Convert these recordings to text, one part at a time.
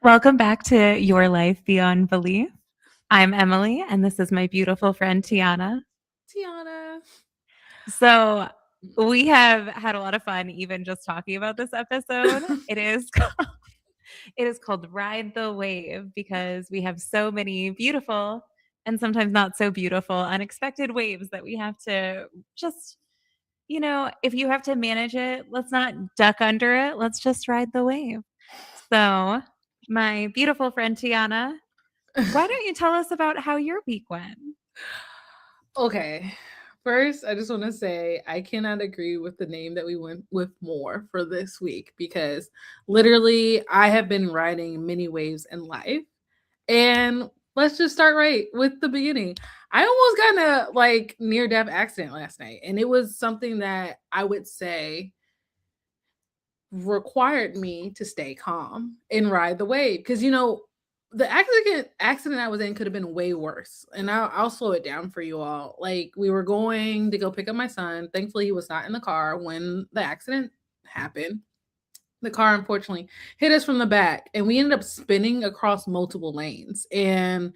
Welcome back to Your Life Beyond Belief. I'm Emily, and this is my beautiful friend Tiana. Tiana. So, we have had a lot of fun even just talking about this episode. It is called Ride the Wave because we have so many beautiful and sometimes not so beautiful unexpected waves that we have to just if you have to manage it, let's not duck under it. Let's just ride the wave. So, my beautiful friend Tiana, why don't you tell us about how your week went? Okay. First, I just want to say I cannot agree with the name that we went with more for this week because literally I have been riding many waves in life. And let's just start right with the beginning. I almost got in a near death accident last night, and it was something that I would say required me to stay calm and ride the wave because the accident I was in could have been way worse, and I'll slow it down for you all. Like, we were going to go pick up my son. Thankfully he was not in the car when the accident happened. The car unfortunately hit us from the back, and we ended up spinning across multiple lanes, and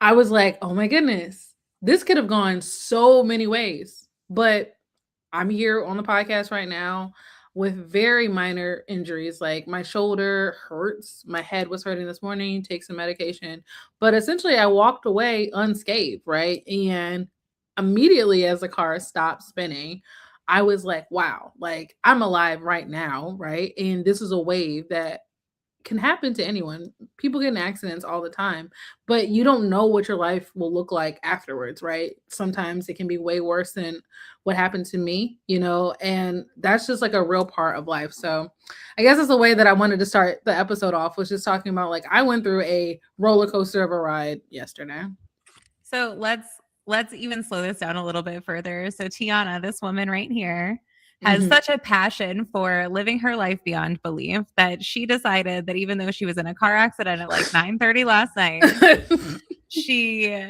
I was like, oh my goodness, this could have gone so many ways. But I'm here on the podcast right now with very minor injuries. Like, my shoulder hurts, my head was hurting this morning, take some medication. But essentially, I walked away unscathed, right? And immediately as the car stopped spinning, I was like, wow, like, I'm alive right now, right? And this is a wave that can happen to anyone. People get in accidents all the time, but you don't know what your life will look like afterwards, right? Sometimes it can be way worse than what happened to me, and that's just like a real part of life. So I guess it's the way that I wanted to start the episode off, was just talking about, like, I went through a roller coaster of a ride yesterday. So let's even slow this down a little bit further. So Tiana, this woman right here, has such a passion for living her life beyond belief that she decided that even though she was in a car accident at like 9:30 last night, she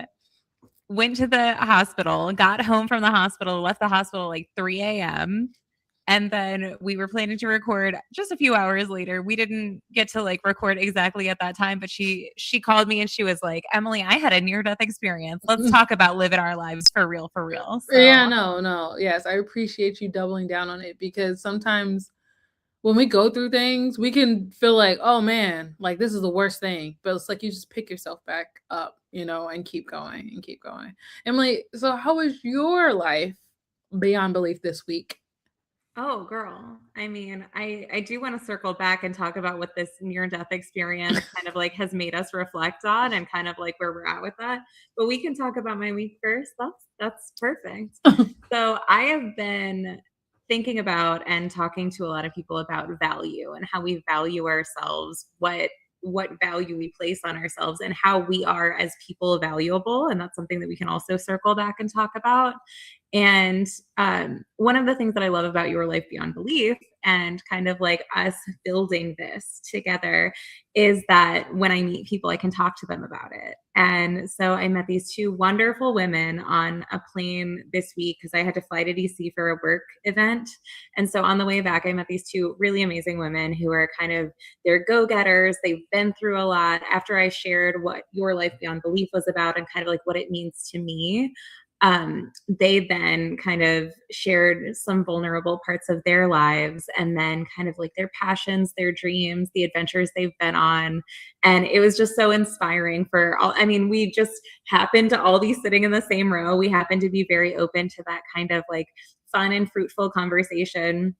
went to the hospital, got home from the hospital, left the hospital like 3 a.m. And then we were planning to record just a few hours later. We didn't get to like record exactly at that time, but she called me and she was like, Emily, I had a near death experience. Let's talk about living our lives for real, for real. Yeah, So no. Yes, I appreciate you doubling down on it, because sometimes when we go through things, we can feel like, oh man, like, this is the worst thing. But it's like you just pick yourself back up, and keep going and keep going. Emily, so how was your life beyond belief this week? oh, girl. I mean, I do want to circle back and talk about what this near death experience kind of like has made us reflect on and kind of like where we're at with that. But we can talk about my week first. That's perfect. So I have been thinking about and talking to a lot of people about value and how we value ourselves, what value we place on ourselves, and how we are as people valuable. And that's something that we can also circle back and talk about. And one of the things that I love about Your Life Beyond Belief and kind of like us building this together is that when I meet people, I can talk to them about it. And so I met these two wonderful women on a plane this week because I had to fly to DC for a work event. And so on the way back, I met these two really amazing women who are kind of, they're go-getters. They've been through a lot. After I shared what Your Life Beyond Belief was about and kind of like what it means to me, they then kind of shared some vulnerable parts of their lives, and then kind of like their passions, their dreams, the adventures they've been on. And it was just so inspiring for all. I mean, we just happened to all be sitting in the same row. We happened to be very open to that kind of like fun and fruitful conversation.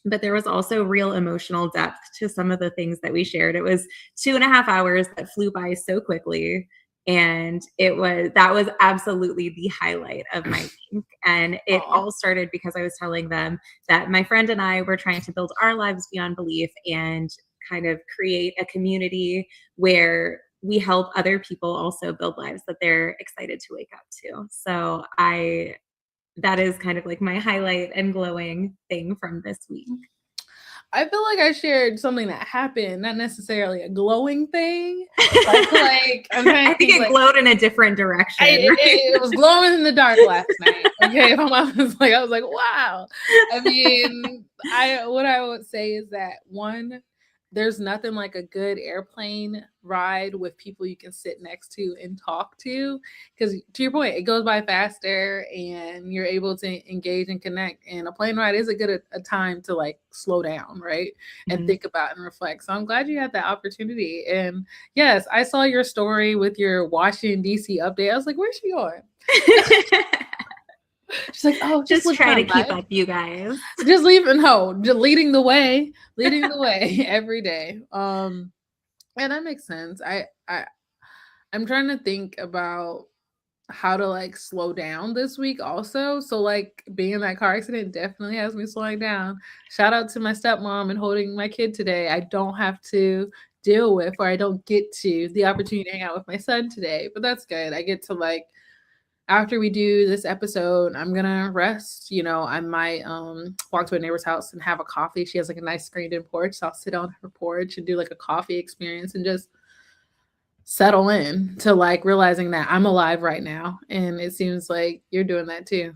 But there was also real emotional depth to some of the things that we shared. It was 2.5 hours that flew by so quickly. And that was absolutely the highlight of my week. And it all started because I was telling them that my friend and I were trying to build our lives beyond belief and kind of create a community where we help other people also build lives that they're excited to wake up to. So that is kind of like my highlight and glowing thing from this week. I feel like I shared something that happened, not necessarily a glowing thing. I'm trying I think it glowed in a different direction. It was glowing in the dark last night. Okay, I was like, wow. I mean, what I would say is that, one, there's nothing like a good airplane ride with people you can sit next to and talk to. Because to your point, it goes by faster and you're able to engage and connect. And a plane ride is a time to like slow down, right? And Mhm. think about and reflect. So I'm glad you had that opportunity. And yes, I saw your story with your Washington, D.C. update. I was like, where's she going? She's like, oh, just Just living try my to keep life. up, you guys. Just leaving home, just leading the way every day. And that makes sense. I'm trying to think about how to like slow down this week also. So like being in that car accident definitely has me slowing down. Shout out to my stepmom and holding my kid today. I don't have to deal with, or I don't get to the opportunity to hang out with my son today. But that's good. I get to like, after we do this episode, I'm gonna rest. You know, I might walk to a neighbor's house and have a coffee. She has like a nice screened in porch. So I'll sit on her porch and do like a coffee experience and just settle in to like realizing that I'm alive right now. And it seems like you're doing that too.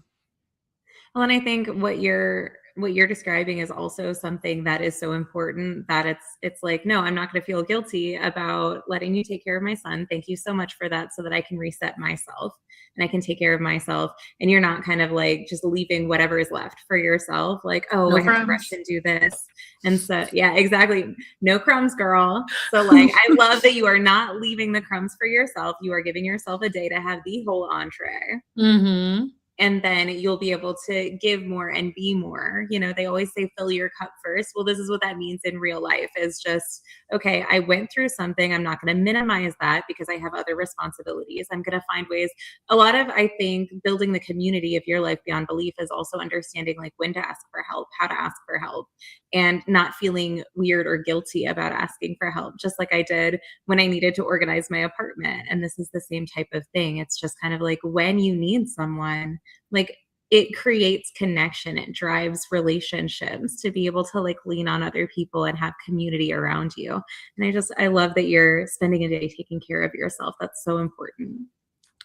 Well, and I think what you're describing is also something that is so important that it's like, no, I'm not going to feel guilty about letting you take care of my son. Thank you so much for that, so that I can reset myself and I can take care of myself. And you're not kind of like just leaving whatever is left for yourself. Like, oh, No I have to rest crumbs. and do this. And so, yeah, exactly. No crumbs, girl. So like, I love that you are not leaving the crumbs for yourself. You are giving yourself a day to have the whole entree, Mm-hmm. and then you'll be able to give more and be more. You know, they always say fill your cup first. Well, this is what that means in real life, is just, okay, I went through something. I'm not going to minimize that because I have other responsibilities. I'm going to find ways. A lot of, I think, building the community of your life beyond belief is also understanding like when to ask for help, how to ask for help, and not feeling weird or guilty about asking for help, just like I did when I needed to organize my apartment. And this is the same type of thing. It's just kind of like when you need someone, like, it creates connection, it drives relationships to be able to like lean on other people and have community around you. And I love that you're spending a day taking care of yourself. That's so important.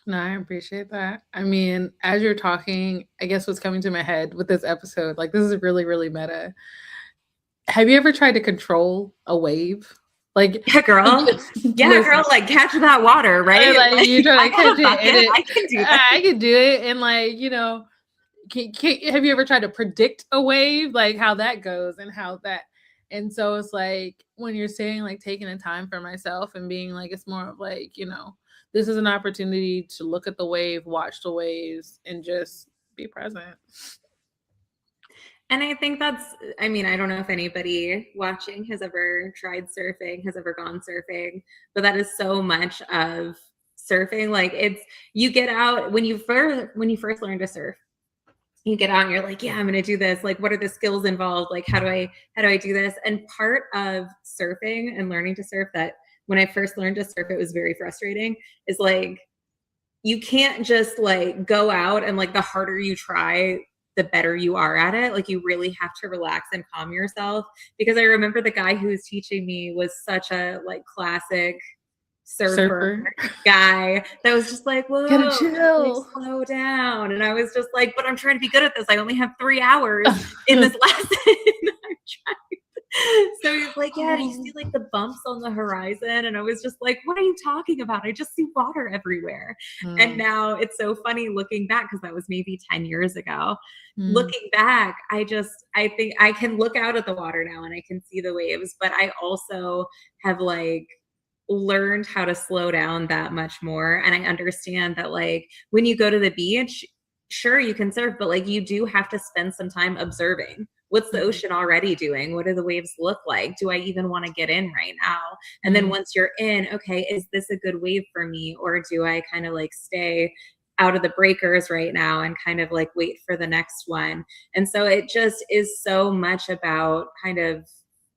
No, I appreciate that. I mean, as you're talking, I guess what's coming to my head with this episode, like this is really, really meta. Have you ever tried to control a wave? Like, Yeah, girl. Yeah, listen, girl, like catch that water, right? like Like, you try I to have catch a it, and bucket, I can do that. I can do it, and like you know, have you ever tried to predict a wave, like how that goes and how that? And so it's like when you're saying like taking the time for myself and being like, it's more of like this is an opportunity to look at the wave, watch the waves, and just be present. And I think I mean, I don't know if anybody watching has ever tried surfing, has ever gone surfing, but that is so much of surfing. Like, you get out when you first learn to surf, you get out and you're like, yeah, I'm going to do this. Like, what are the skills involved? Like, how do I do this? And part of surfing and learning to surf, that when I first learned to surf, it was very frustrating, is like, you can't just like go out and like the harder you try, the better you are at it. Like, you really have to relax and calm yourself, because I remember the guy who was teaching me was such a like classic surfer Surfer, guy that was just like, gotta whoa, just like chill. slow down. And I was just like, but I'm trying to be good at this. I only have 3 hours in this lesson. I'm trying. So he's like, yeah, do you see Oh. like the bumps on the horizon? And I was just like, what are you talking about? I just see water everywhere. And Mm, now it's so funny looking back, because that was maybe 10 years ago. mm, Looking back, I think I can look out at the water now and I can see the waves, but I also have like learned how to slow down that much more. And I understand that like when you go to the beach, sure, you can surf, but like you do have to spend some time observing. What's the mhm, ocean already doing? What do the waves look like? Do I even want to get in right now? And then mm, once you're in, okay, is this a good wave for me? Or do I kind of like stay out of the breakers right now and kind of like wait for the next one? And so it just is so much about kind of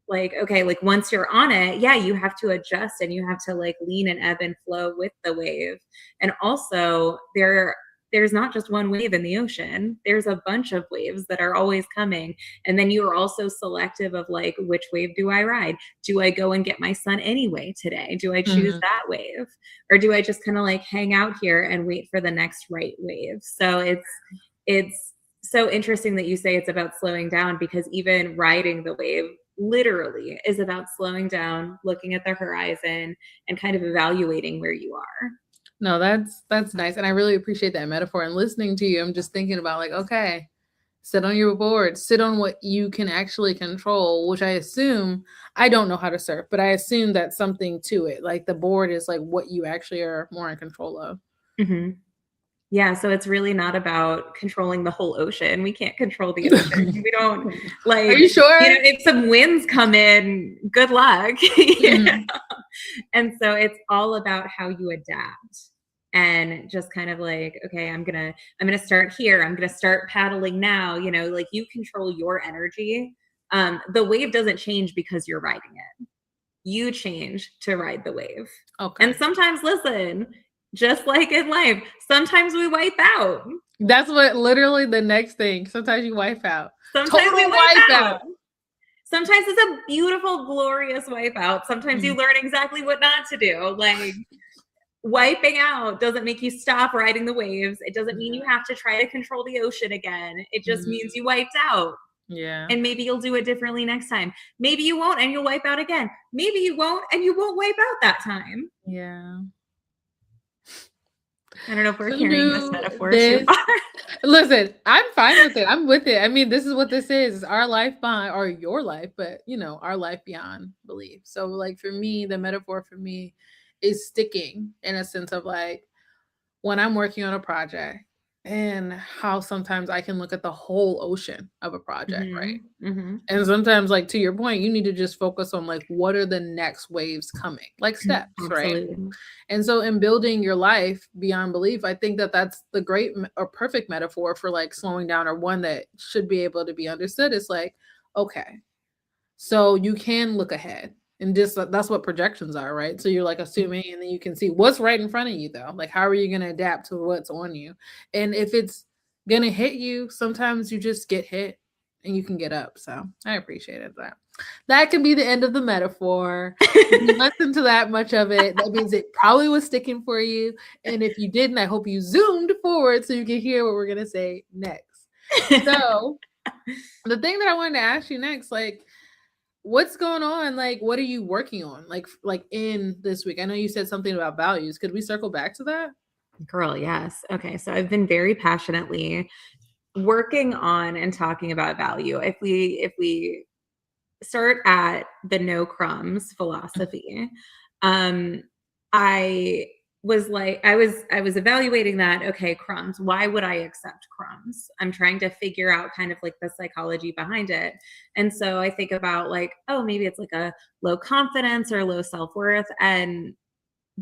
like, okay, like once you're on it, yeah, you have to adjust and you have to like lean and ebb and flow with the wave. And also, there's not just one wave in the ocean. There's a bunch of waves that are always coming. And then you are also selective of like, which wave do I ride? Do I go and get my son anyway today? Do I choose mhm, that wave? Or do I just kind of like hang out here and wait for the next right wave? So it's so interesting that you say it's about slowing down, because even riding the wave, literally is about slowing down, looking at the horizon, and kind of evaluating where you are. No, that's nice. And I really appreciate that metaphor. And listening to you, I'm just thinking about like, okay, sit on your board, sit on what you can actually control, which I assume I don't know how to surf, but I assume that's something to it. Like the board is like what you actually are more in control of. Hmm. Yeah, so it's really not about controlling the whole ocean. We can't control the ocean. We don't Are like, you sure? if some winds come in, good luck. You know? Mhm. And so it's all about how you adapt and just kind of like, okay, I'm gonna start here. I'm gonna start paddling now. Like you control your energy. The wave doesn't change because you're riding it. You change to ride the wave. And Okay. sometimes, listen, just like in life, sometimes we wipe out. That's what literally the next thing. Sometimes you wipe out. Sometimes we Total wipe wipe out. out. Sometimes it's a beautiful, glorious wipe out. Sometimes you Mhm. learn exactly what not to do. Like wiping out doesn't make you stop riding the waves. It doesn't mean you Yeah. have to try to control the ocean again. It just Mhm. means you wiped out. Yeah. And maybe you'll do it differently next time. Maybe you won't and you'll wipe out again. Maybe you won't and you won't wipe out that time. Yeah. I don't know if we're Who carrying this knew metaphor too this? far. Listen, I'm fine with it. I'm with it. I mean, this is what this is. It's our life beyond or your life, but our life beyond belief. So like for me, the metaphor for me is sticking in a sense of like when I'm working on a project and how sometimes I can look at the whole ocean of a project, right? Mhm, mhm. And sometimes, like to your point, you need to just focus on like what are the next waves coming, like steps, right? Absolutely. And so, in building your life beyond belief, I think that that's the great or perfect metaphor for like slowing down, or one that should be able to be understood. Is like, okay, so you can look ahead. And just that's what projections are, right? So you're like assuming, and then you can see what's right in front of you, though. Like, how are you going to adapt to what's on you? And if it's going to hit you, sometimes you just get hit and you can get up. So I appreciated that. That can be the end of the metaphor. If you listened to that much of it, that means it probably was sticking for you. And if you didn't, I hope you zoomed forward so you can hear what we're going to say next. So, the thing that I wanted to ask you next, like, what's going on? Like, what are you working on? Like in this week? I know you said something about values. Could we circle back to that? Girl, yes. Okay, so I've been very passionately working on and talking about value. If we start at the no crumbs philosophy, um, I I was evaluating that, okay, crumbs, why would I accept crumbs? I'm trying to figure out kind of like the psychology behind it. And so I think about like, oh, maybe it's like a low confidence or low self-worth. And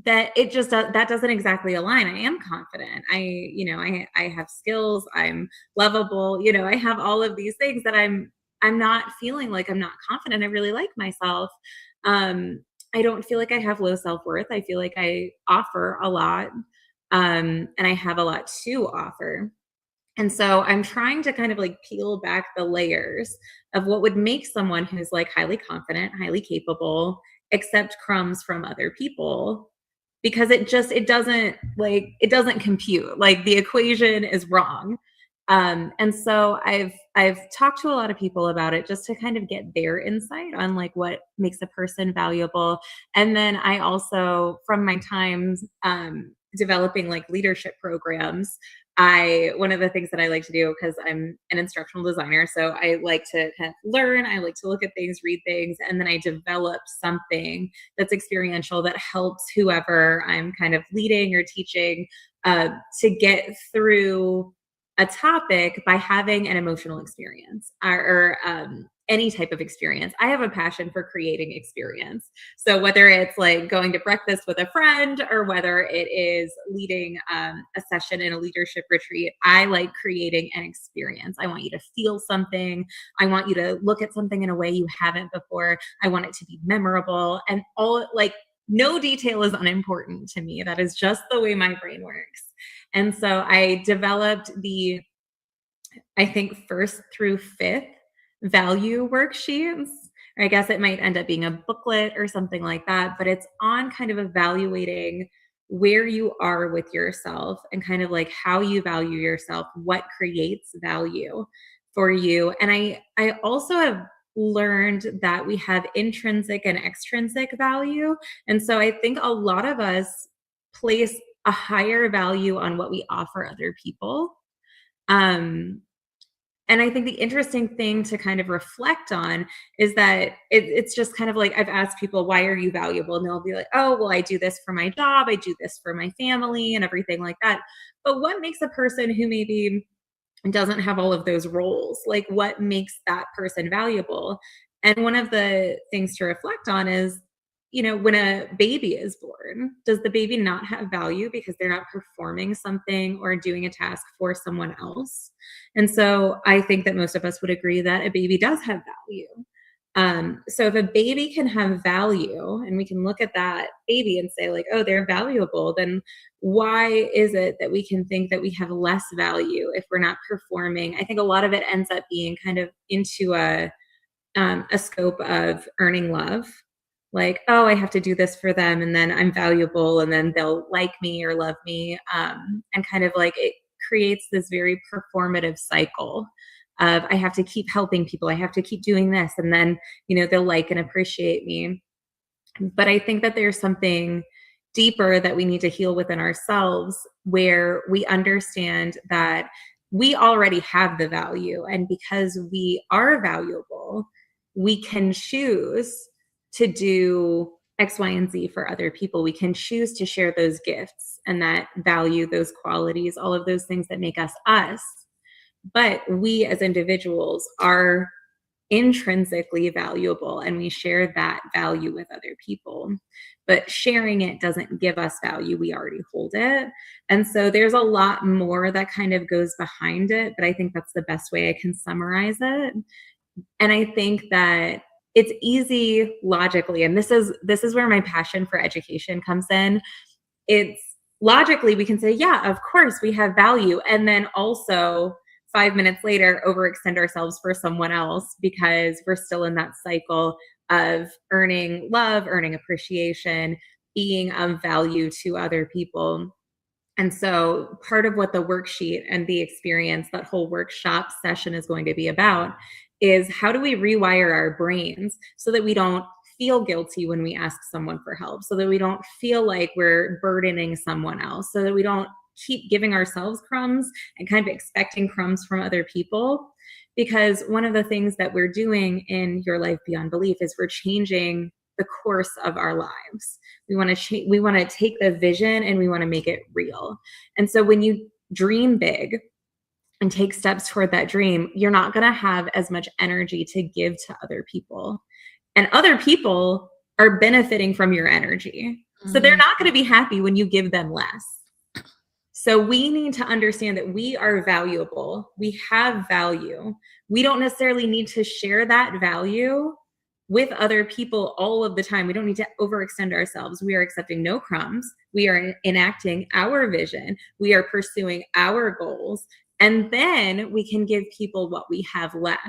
that doesn't exactly align. I am confident. I have skills. I'm lovable. I have all of these things that I'm not feeling like I'm not confident. I really like myself. I don't feel like I have low self-worth. I feel like I offer a lot. And I have a lot to offer. And so I'm trying to kind of like peel back the layers of what would make someone who's like highly confident, highly capable, accept crumbs from other people, because it doesn't compute. Like the equation is wrong. And so I've talked to a lot of people about it just to kind of get their insight on like what makes a person valuable. And then I also, from my times developing like leadership programs, I one of the things that I like to do, because I'm an instructional designer, so I like to kind of learn, I like to look at things, read things, and then I develop something that's experiential that helps whoever I'm kind of leading or teaching to get through a topic by having an emotional experience or any type of experience. I have a passion for creating experience. So whether it's like going to breakfast with a friend or whether it is leading a session in a leadership retreat, I like creating an experience. I want you to feel something. I want you to look at something in a way you haven't before. I want it to be memorable, and all like no detail is unimportant to me. That is just the way my brain works. And so I developed I think, first through fifth value worksheets. Or I guess it might end up being a booklet or something like that, but it's on kind of evaluating where you are with yourself and kind of like how you value yourself, what creates value for you. And I also have learned that we have intrinsic and extrinsic value. And so I think a lot of us place a higher value on what we offer other people. Um, and I think the interesting thing to kind of reflect on is that it's just kind of like I've asked people, why are you valuable? And they'll be like, oh, well, I do this for my job, I do this for my family, and everything like that. But what makes a person who maybe doesn't have all of those roles? Like, what makes that person valuable? And one of the things to reflect on is, when a baby is born, does the baby not have value because they're not performing something or doing a task for someone else? And so I think that most of us would agree that a baby does have value. So if a baby can have value and we can look at that baby and say, like, oh, they're valuable, then why is it that we can think that we have less value if we're not performing? I think a lot of it ends up being kind of into a scope of earning love. Like, oh, I have to do this for them, and then I'm valuable, and then they'll like me or love me. And kind of like it creates this very performative cycle of I have to keep helping people, I have to keep doing this, and then, they'll like and appreciate me. But I think that there's something deeper that we need to heal within ourselves where we understand that we already have the value. And because we are valuable, we can choose to do X, Y, and Z for other people. We can choose to share those gifts and that value, those qualities, all of those things that make us us. But we as individuals are intrinsically valuable and we share that value with other people. But sharing it doesn't give us value. We already hold it. And so there's a lot more that kind of goes behind it. But I think that's the best way I can summarize it. And I think that it's easy logically. And this is where my passion for education comes in. It's logically we can say, yeah, of course we have value. And then also 5 minutes later overextend ourselves for someone else because we're still in that cycle of earning love, earning appreciation, being of value to other people. And so part of what the worksheet and the experience, that whole workshop session is going to be about is how do we rewire our brains so that we don't feel guilty when we ask someone for help, so that we don't feel like we're burdening someone else, so that we don't keep giving ourselves crumbs and kind of expecting crumbs from other people. Because one of the things that we're doing in Your Life Beyond Belief is we're changing the course of our lives. We want to we want to take the vision and we want to make it real. And so when you dream big and take steps toward that dream, you're not going to have as much energy to give to other people. And other people are benefiting from your energy. So they're not going to be happy when you give them less. So we need to understand that we are valuable. We have value. We don't necessarily need to share that value with other people all of the time. We don't need to overextend ourselves. We are accepting no crumbs. We are enacting our vision. We are pursuing our goals. And then we can give people what we have left.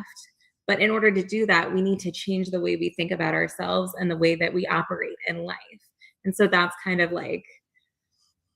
But in order to do that, we need to change the way we think about ourselves and the way that we operate in life. And so that's kind of like,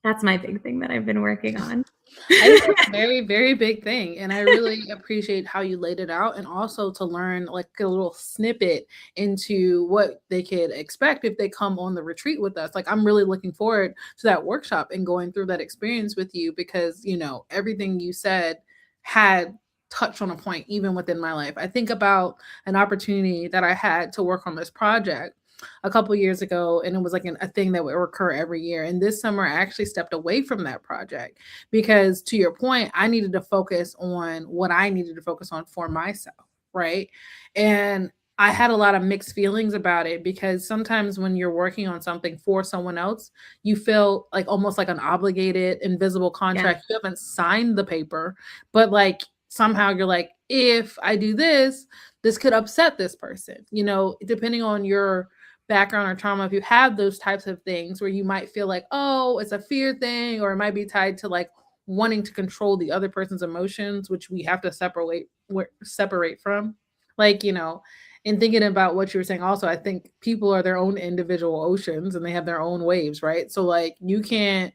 that's my big thing that I've been working on. I think that's a very, very big thing. And I really appreciate how you laid it out and also to learn like a little snippet into what they could expect if they come on the retreat with us. Like I'm really looking forward to that workshop and going through that experience with you because, everything you said had touched on a point even within my life. I think about an opportunity that I had to work on this project a couple years ago, and it was like a thing that would recur every year. And this summer, I actually stepped away from that project because, to your point, I needed to focus on what I needed to focus on for myself, right? And I had a lot of mixed feelings about it because sometimes when you're working on something for someone else, you feel like almost like an obligated, invisible contract. You haven't signed the paper, but like somehow you're like, if I do this, this could upset this person, depending on your background or trauma. If you have those types of things where you might feel like, oh, it's a fear thing, or it might be tied to like wanting to control the other person's emotions, which we have to separate from, like, and thinking about what you were saying also, I think people are their own individual oceans and they have their own waves, right? So like you can't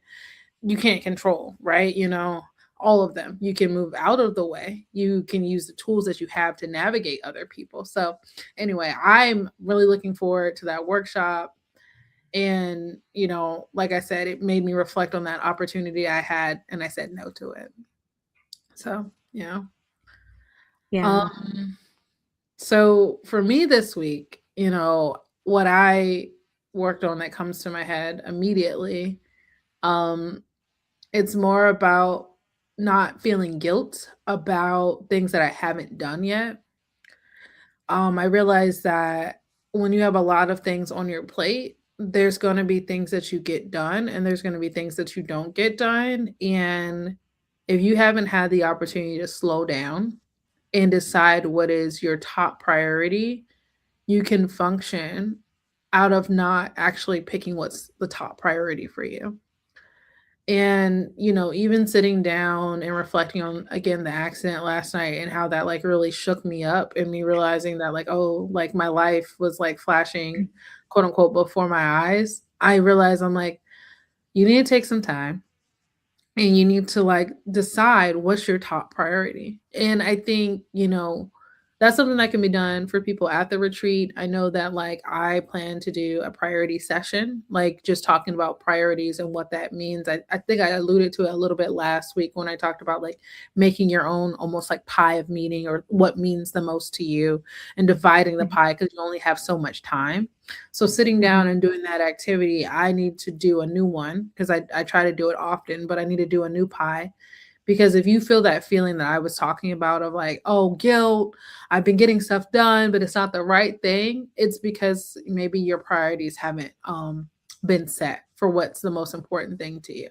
control, right? all of them. You can move out of the way. You can use the tools that you have to navigate other people. So, anyway, I'm really looking forward to that workshop. And, like I said, it made me reflect on that opportunity I had, and I said no to it. So, Yeah. Um, so for me this week, what I worked on that comes to my head immediately, um, it's more about not feeling guilt about things that I haven't done yet. I realized that when you have a lot of things on your plate, there's going to be things that you get done and there's going to be things that you don't get done. And if you haven't had the opportunity to slow down and decide what is your top priority, you can function out of not actually picking what's the top priority for you. And, even sitting down and reflecting on again the accident last night and how that like really shook me up and me realizing that like, oh, like my life was like flashing quote unquote before my eyes. I realized I'm like, you need to take some time and you need to like decide what's your top priority. And I think, that's something that can be done for people at the retreat. I know that like I plan to do a priority session, like just talking about priorities and what that means. I think I alluded to it a little bit last week when I talked about like making your own almost like pie of meaning or what means the most to you and dividing the Mhm. pie because you only have so much time. So sitting Mhm. down and doing that activity, I need to do a new one because I try to do it often, but I need to do a new pie. Because if you feel that feeling that I was talking about of like, oh, guilt, I've been getting stuff done, but it's not the right thing, it's because maybe your priorities haven't been set for what's the most important thing to you.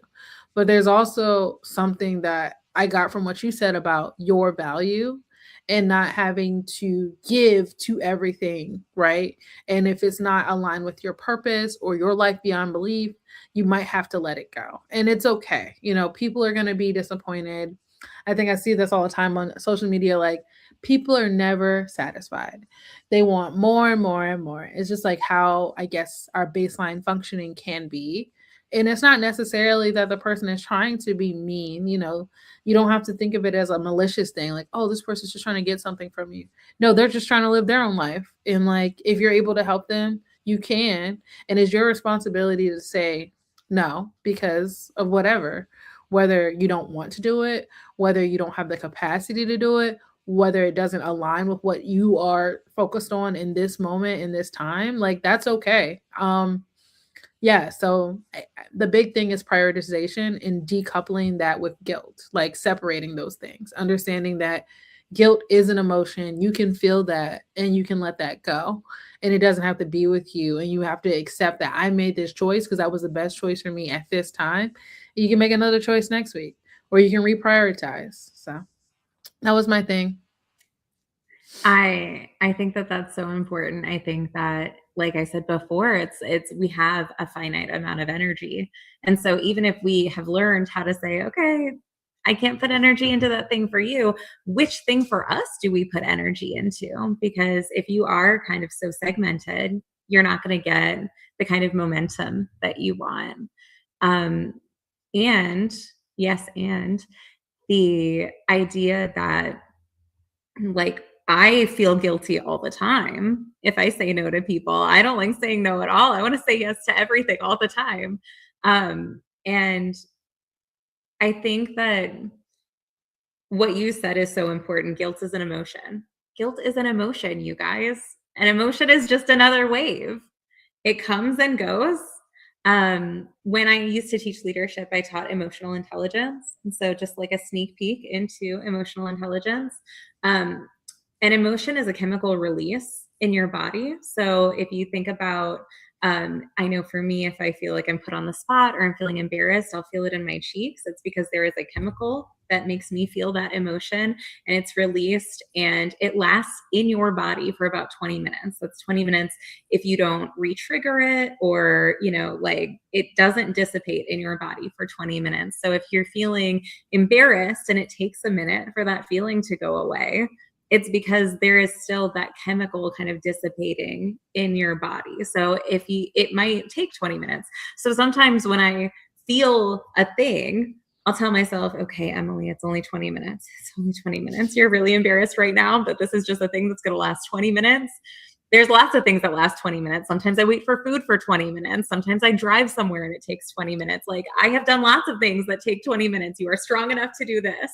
But there's also something that I got from what you said about your value and not having to give to everything, right? And if it's not aligned with your purpose or your life beyond belief, you might have to let it go. And it's okay. People are going to be disappointed. I think I see this all the time on social media. Like, people are never satisfied. They want more and more and more. It's just like how I guess our baseline functioning can be. And it's not necessarily that the person is trying to be mean. You don't have to think of it as a malicious thing, like, oh, this person's just trying to get something from you. No, they're just trying to live their own life. And like, if you're able to help them, you can. And it's your responsibility to say no because of whatever, whether you don't want to do it, whether you don't have the capacity to do it, whether it doesn't align with what you are focused on in this moment, in this time, like that's okay. Yeah, so the big thing is prioritization and decoupling that with guilt, like separating those things, understanding that guilt is an emotion. You can feel that and you can let that go. And it doesn't have to be with you. And you have to accept that I made this choice because that was the best choice for me at this time. You can make another choice next week or you can reprioritize. So that was my thing. I think that that's so important. I think that, like I said before, it's we have a finite amount of energy. And so even if we have learned how to say, okay, I can't put energy into that thing for you, which thing for us do we put energy into? Because if you are kind of so segmented, you're not going to get the kind of momentum that you want. Um, and yes, and the idea that like, I feel guilty all the time if I say no to people. I don't like saying no at all. I wanna say yes to everything all the time. And I think that what you said is so important. Guilt is an emotion. Guilt is an emotion, you guys. An emotion is just another wave. It comes and goes. When I used to teach leadership, I taught emotional intelligence. And so just like a sneak peek into emotional intelligence. Um, an emotion is a chemical release in your body. So if you think about, I know for me, if I feel like I'm put on the spot or I'm feeling embarrassed, I'll feel it in my cheeks. It's because there is a chemical that makes me feel that emotion and it's released and it lasts in your body for about 20 minutes. That's 20 minutes if you don't re-trigger it or, like it doesn't dissipate in your body for 20 minutes. So if you're feeling embarrassed and it takes a minute for that feeling to go away, it's because there is still that chemical kind of dissipating in your body. So it might take 20 minutes. So sometimes when I feel a thing, I'll tell myself, okay, Emily, it's only 20 minutes. It's only 20 minutes. You're really embarrassed right now, but this is just a thing that's going to last 20 minutes. There's lots of things that last 20 minutes. Sometimes I wait for food for 20 minutes. Sometimes I drive somewhere and it takes 20 minutes. Like, I have done lots of things that take 20 minutes. You are strong enough to do this.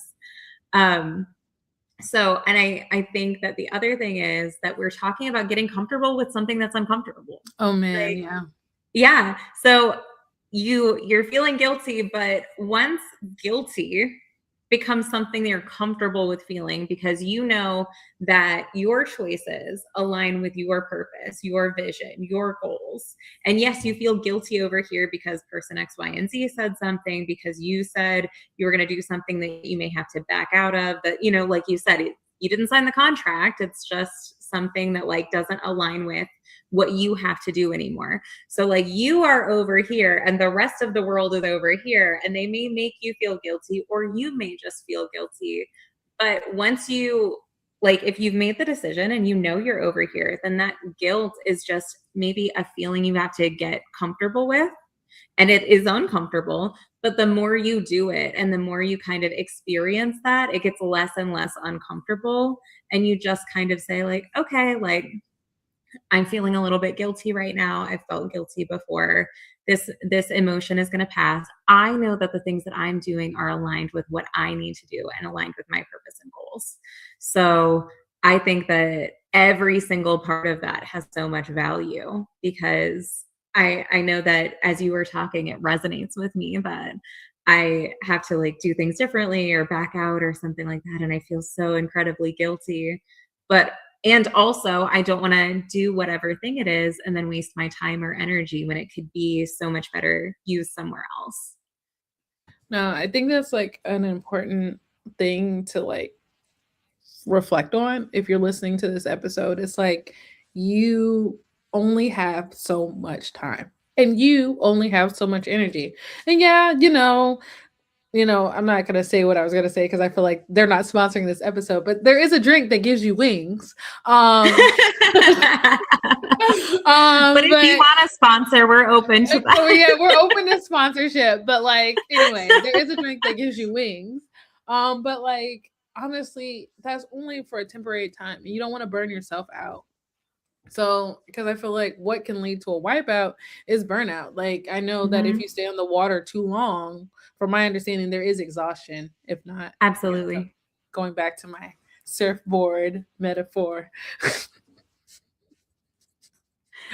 So, and I think that the other thing is that we're talking about getting comfortable with something that's uncomfortable. Oh man, Like, yeah. yeah. So you're feeling guilty, but once guilty becomes something that you're comfortable with feeling because you know that your choices align with your purpose, your vision, your goals. And yes, you feel guilty over here because person X, Y, and Z said something, because you said you were going to do something that you may have to back out of, that, you know, like you said, you didn't sign the contract. It's just something that like doesn't align with what you have to do anymore. So like you are over here and the rest of the world is over here, and they may make you feel guilty or you may just feel guilty. But once you, like, if you've made the decision and you know you're over here, then that guilt is just maybe a feeling you have to get comfortable with. And it is uncomfortable, but the more you do it and the more you kind of experience that, it gets less and less uncomfortable. And you just kind of say like, okay, like, I'm feeling a little bit guilty right now. I've felt guilty before. This emotion is going to pass. I know that the things that I'm doing are aligned with what I need to do and aligned with my purpose and goals. So I think that every single part of that has so much value, because I know that as you were talking, it resonates with me that I have to like do things differently or back out or something like that. And I feel so incredibly guilty. But and also, I don't want to do whatever thing it is and then waste my time or energy when it could be so much better used somewhere else. No, I think that's like an important thing to like reflect on if you're listening to this episode. It's like you only have so much time and you only have so much energy. And yeah, I'm not gonna say what I was gonna say because I feel like they're not sponsoring this episode, but there is a drink that gives you wings. But if you But want a sponsor, we're open to so that. yeah, we're open to sponsorship. But like anyway, there is a drink that gives you wings. But like honestly, that's only for a temporary time. You don't want to burn yourself out. So, because I feel like what can lead to a wipeout is burnout. Like, I know that if Mhm. you stay on the water too long, from my understanding, there is exhaustion. If not, so Absolutely. going back to my surfboard metaphor.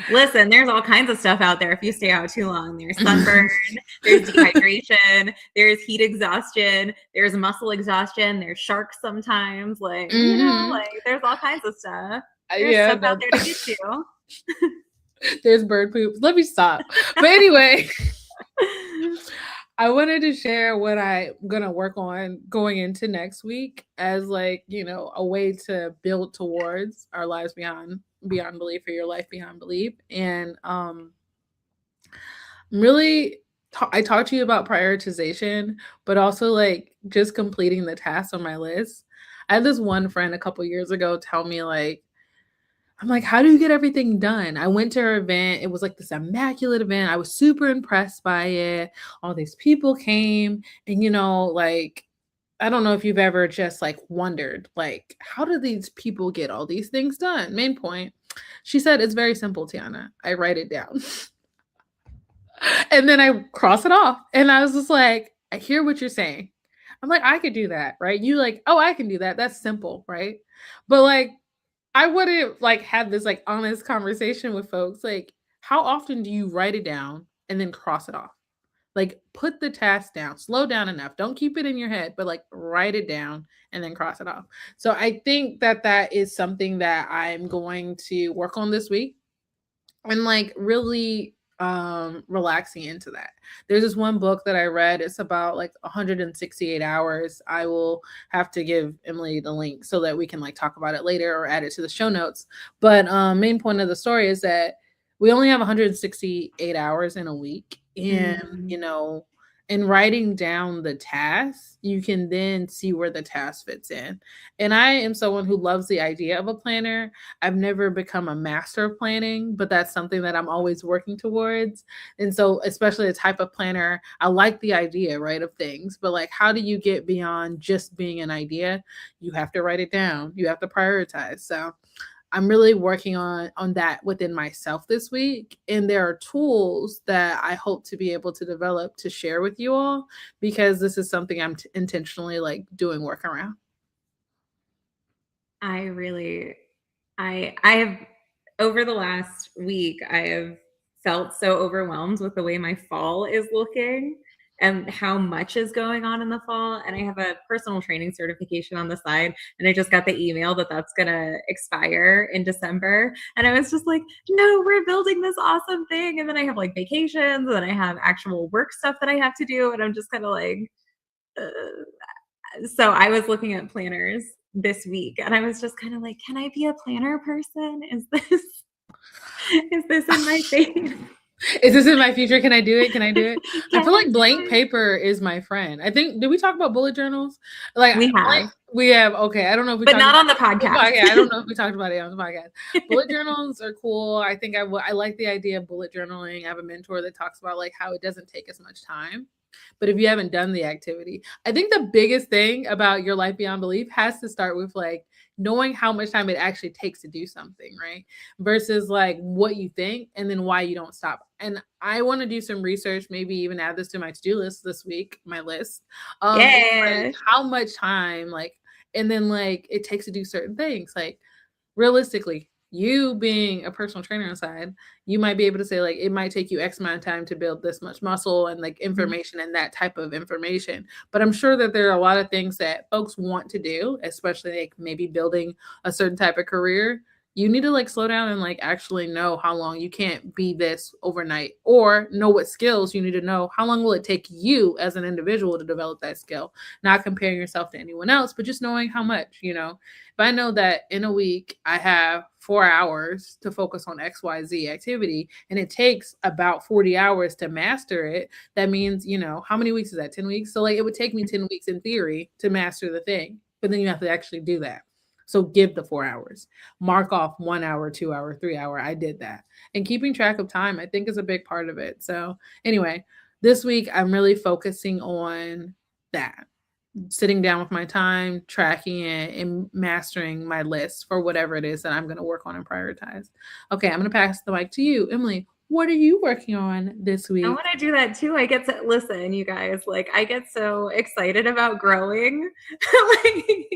Listen, there's all kinds of stuff out there if you stay out too long. There's sunburn, there's dehydration, there's heat exhaustion, there's muscle exhaustion, there's sharks sometimes. Like, you know, Hmm. like there's all kinds of stuff. There's Yeah, stuff out no. there to get you. There's bird poop. Let me stop. But anyway, I wanted to share what I'm gonna work on going into next week as like, a way to build towards our lives beyond belief, or your life beyond belief. And really I talked to you about prioritization, but also like just completing the tasks on my list. I had this one friend a couple years ago tell me like, I'm like, how do you get everything done? I went to her event. It was like this immaculate event. I was super impressed by it. All these people came, and like, I don't know if you've ever just like wondered, like, how do these people get all these things done? Main point. She said, it's very simple, Tiana. I write it down. And then I cross it off. And I was just like, I hear what you're saying. I'm like, I could do that, right? You like, oh, I can do that. That's simple, right? But like, I wouldn't like have this like honest conversation with folks. Like, how often do you write it down and then cross it off? Like, put the task down, slow down enough. Don't keep it in your head, but like write it down and then cross it off. So I think that that is something that I'm going to work on this week, and like really relaxing into that. There's this one book that I read. It's about like 168 hours. I will have to give Emily the link so that we can like talk about it later or add it to the show notes. But main point of the story is that we only have 168 hours in a week, and Mm. And writing down the task, you can then see where the task fits in. And I am someone who loves the idea of a planner. I've never become a master of planning, but that's something that I'm always working towards. And so, especially a type of planner, I like the idea, right, of things, but like, how do you get beyond just being an idea? You have to write it down, you have to prioritize. So, I'm really working on that within myself this week, and there are tools that I hope to be able to develop to share with you all because this is something I'm intentionally like doing work around. I really I have over the last week, I have felt so overwhelmed with the way my fall is looking and how much is going on in the fall. And I have a personal training certification on the side, and I just got the email that that's gonna expire in December. And I was just like, no, we're building this awesome thing. And then I have like vacations, and then I have actual work stuff that I have to do, and I'm just kind of like, uh, so I was looking at planners this week, and I was just kind of like, can I be a planner person? Is this in my face? Is this in my future? Can I do it? Can I do it? I Can feel I like do blank it? paper is my friend. I think did we talk about bullet journals? Like We blank have, we have okay. I don't know if we but talked not about on the it on the podcast. podcast. I don't know if we talked about it on the podcast. Bullet journals are cool. I think I like the idea of bullet journaling. I have a mentor that talks about like how it doesn't take as much time. But if you haven't done the activity, I think the biggest thing about your life beyond belief has to start with like knowing how much time it actually takes to do something, right? Versus like what you think and then why you don't stop. And I want to do some research, maybe even add this to my to-do list this week, my list. It's like Yeah. how much time, like, and then like it takes to do certain things. Like realistically, you being a personal trainer inside, you might be able to say like it might take you X amount of time to build this much muscle and like Mhm. information and that type of information. But I'm sure that there are a lot of things that folks want to do, especially like maybe building a certain type of career. You need to like slow down and like actually know how long you can't be this overnight or know what skills you need to know. How long will it take you as an individual to develop that skill? Not comparing yourself to anyone else, but just knowing how much, you know. If I know that in a week I have 4 hours to focus on XYZ activity and it takes about 40 hours to master it, that means, you know, how many weeks is that? 10 weeks? So, like, it would take me 10 weeks in theory to master the thing, but then you have to actually do that. So, give the 4 hours, mark off 1 hour, 2 hour, 3 hour. I did that. And keeping track of time, I think, is a big part of it. So, anyway, this week I'm really focusing on that, sitting down with my time, tracking it, and mastering my list for whatever it is that I'm going to work on and prioritize. Okay, I'm going to pass the mic to you, Emily. What are you working on this And week? when I do that too, I get to listen, you guys, like I get so excited about growing. Like,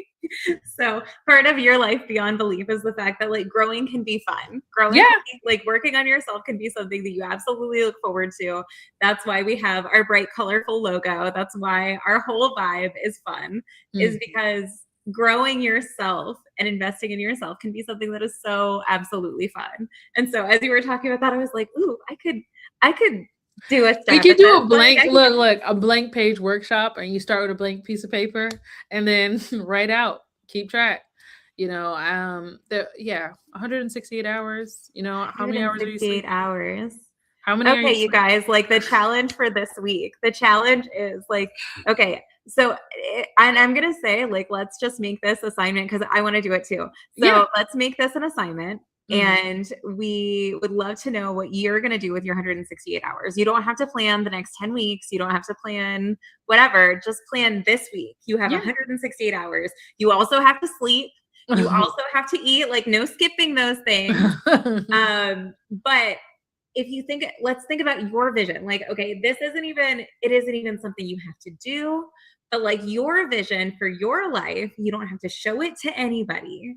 so part of your life beyond belief is the fact that like growing can be fun. Growing Yeah. can be, like working on yourself can be something that you absolutely look forward to. That's why we have our bright, colorful logo. That's why our whole vibe is fun, is Mhm. because growing yourself and investing in yourself can be something that is so absolutely fun. And so as you were talking about that, I was like, ooh, I could do a We stab could at do this. a Like blank I could look, a blank page workshop, and you start with a blank piece of paper, and then write out, keep track. You know, yeah, 168 hours. You know, how many hours are you 168 sleeping? hours. How many are you Okay, you sleeping? guys, like the challenge for this week. The challenge is like, okay, so and I'm gonna say, like, let's just make this assignment because I want to do it too. Yeah. So let's make this an assignment. Mhm. And we would love to know what you're going to do with your 168 hours. You don't have to plan the next 10 weeks. You don't have to plan whatever. Just plan this week. You have Yeah. 168 hours. You also have to sleep. You also have to eat, like, no skipping those things. But if you think, let's think about your vision. Like, okay, it isn't even something you have to do, but like your vision for your life, you don't have to show it to anybody.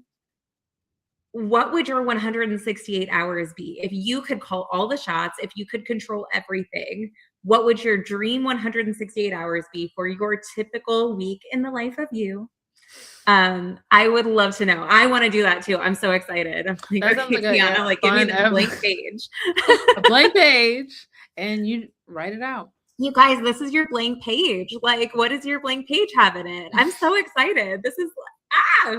What would your 168 hours be? If you could call all the shots, if you could control everything, what would your dream 168 hours be for your typical week in the life of you? I would love to know. I want to do that too. I'm so excited. I'm like, That sounds okay, like a Tiana, like give me fun this blank page. a blank page, and you write it out. You guys, this is your blank page. Like, what does your blank page have in it? I'm so excited. This is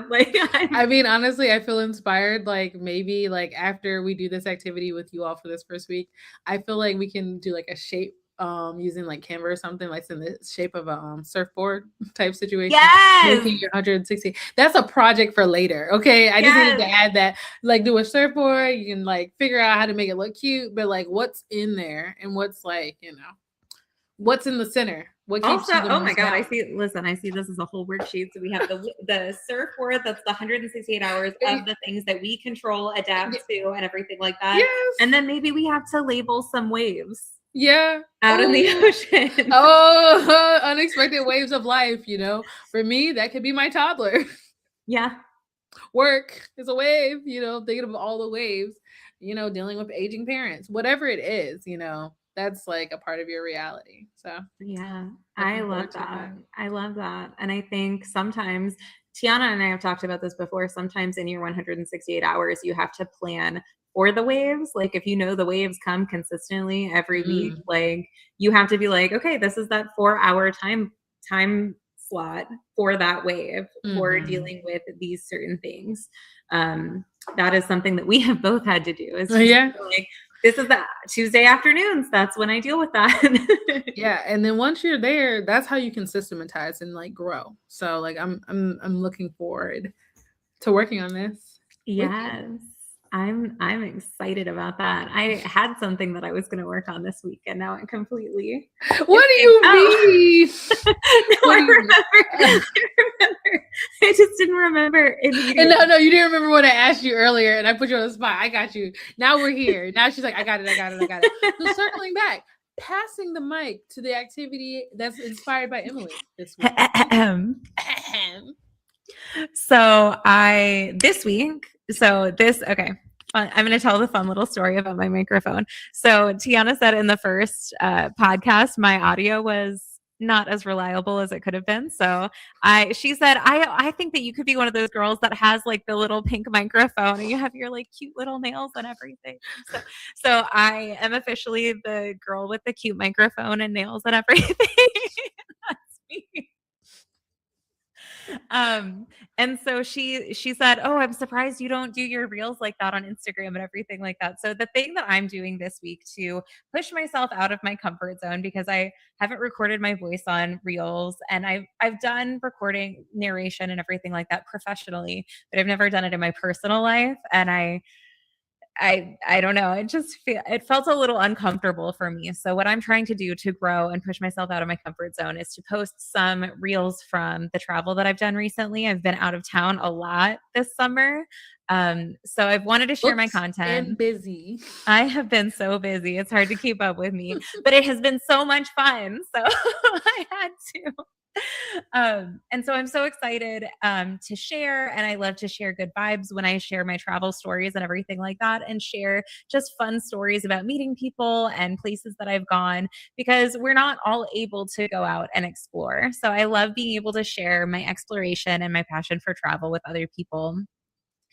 like I mean, honestly, I feel inspired. Like maybe like after we do this activity with you all for this first week, I feel like we can do like a shape using like Canva or something, like in the shape of a surfboard type situation, Yes. making your 160. That's a project for later. Okay. I just needed to Yes. add that. Like do a surfboard, you can like figure out how to make it look cute, but like what's in there and what's like, what's in the center? What keeps Also, you the oh my most God, I balanced? see. Listen, I see this as a whole worksheet. So we have the surfboard. That's the 168 hours of the things that we control, adapt to, and everything like that. And Yes. then maybe we have to label some waves Yeah. out in the Oh. ocean. Oh, unexpected waves of life, For me, that could be my toddler. Yeah. Work is a wave, thinking of all the waves, dealing with aging parents, whatever it is, that's like a part of your reality. So Yeah, I looking love forward to that. that. I love that. And I think sometimes Tiana and I have talked about this before. Sometimes in your 168 hours, you have to plan for the waves. Like if you know the waves come consistently every week, Mm, like you have to be like, okay, this is that 4 hour time slot for that wave for mhm. dealing with these certain things. That is something that we have both had to do is just Yeah. like this is the Tuesday afternoons. That's when I deal with that. Yeah, and then once you're there, that's how you can systematize and like grow. So like I'm looking forward to working on this with you. Yes. I'm excited about that. I had something that I was gonna work on this week, and now it completely What do escaped. you Oh, mean? no, What I do you mean? remember. I remember. I just didn't remember And immediately. no, you didn't remember what I asked you earlier, and I put you on the spot. I got you. Now we're here. Now she's like, I got it, I got it, I got it. So circling back, passing the mic to the activity that's inspired by Emily this week. So okay. I'm going to tell the fun little story about my microphone. So Tiana said in the first podcast, my audio was not as reliable as it could have been. So she said, I think that you could be one of those girls that has like the little pink microphone and you have your like cute little nails and everything. So I am officially the girl with the cute microphone and nails and everything. That's me. And so she said, "Oh, I'm surprised you don't do your reels like that on Instagram and everything like that." So the thing that I'm doing this week to push myself out of my comfort zone because I haven't recorded my voice on reels and I've done recording narration and everything like that professionally, but I've never done it in my personal life and I don't know. It felt a little uncomfortable for me. So what I'm trying to do to grow and push myself out of my comfort zone is to post some reels from the travel that I've done recently. I've been out of town a lot this summer. So I've wanted to share my Booked content. and busy. I have been so busy. It's hard to keep up with me, but it has been so much fun. So I had to. And so I'm so excited to share, and I love to share good vibes when I share my travel stories and everything like that, and share just fun stories about meeting people and places that I've gone because we're not all able to go out and explore. So I love being able to share my exploration and my passion for travel with other people.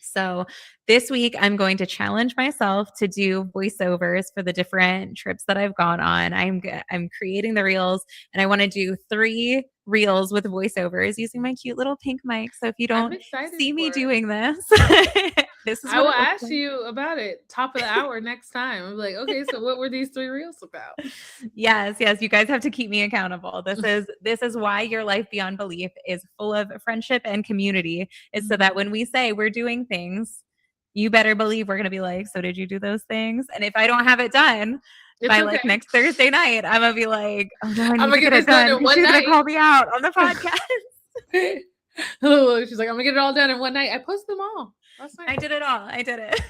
So this week, I'm going to challenge myself to do voiceovers for the different trips that I've gone on. I'm creating the reels, and I want to do 3 reels with voiceovers using my cute little pink mic. So if you I'm don't excited see me for it. doing this, this is I what will it looks ask like. you about it top of the hour next time. I'm like, okay, so what were these 3 reels about? Yes, yes, you guys have to keep me accountable. This is why your life beyond belief is full of friendship and community. Is so that when we say we're doing things, you better believe we're going to be like, so did you do those things? And if I don't have it done It's by okay. like next Thursday night, I'm going to be like, oh no, I I'm need gonna to get get it this done done in because one she's going to night. call me out on the podcast. She's like, I'm gonna get it all done in one night. I posted them all last night. I did it all. I did it.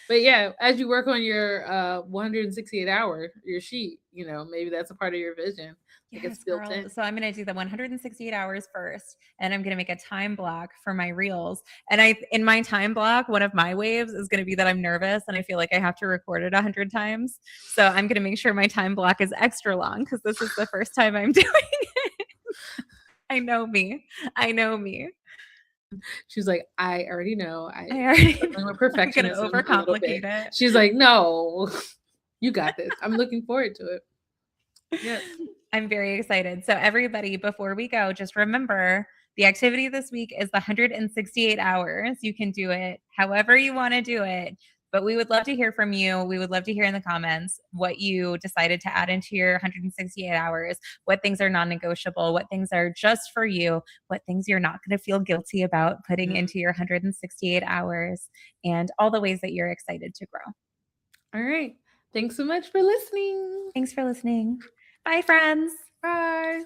But yeah, as you work on your 168 hour your sheet, maybe that's a part of your vision. Like it's Yes, built girl. in. So I'm going to do the 168 hours first, and I'm going to make a time block for my reels. And in my time block, one of my waves is going to be that I'm nervous and I feel like I have to record it 100 times. So I'm going to make sure my time block is extra long because this is the first time I'm doing it. I know me. I know me. She's like, I already know. I already Struggling with I'm going to perfectionism a little bit. overcomplicate it. She's like, no, you got this. I'm looking forward to it. Yes. I'm very excited. So everybody, before we go, just remember the activity this week is the 168 hours. You can do it however you want to do it, But we would love to hear from you. We would love to hear in the comments what you decided to add into your 168 hours, what things are non negotiable, what things are just for you, what things you're not going to feel guilty about putting Mm. into your 168 hours, and all the ways that you're excited to grow. All right. Thanks so much for listening. Thanks for listening. Bye, friends. Bye.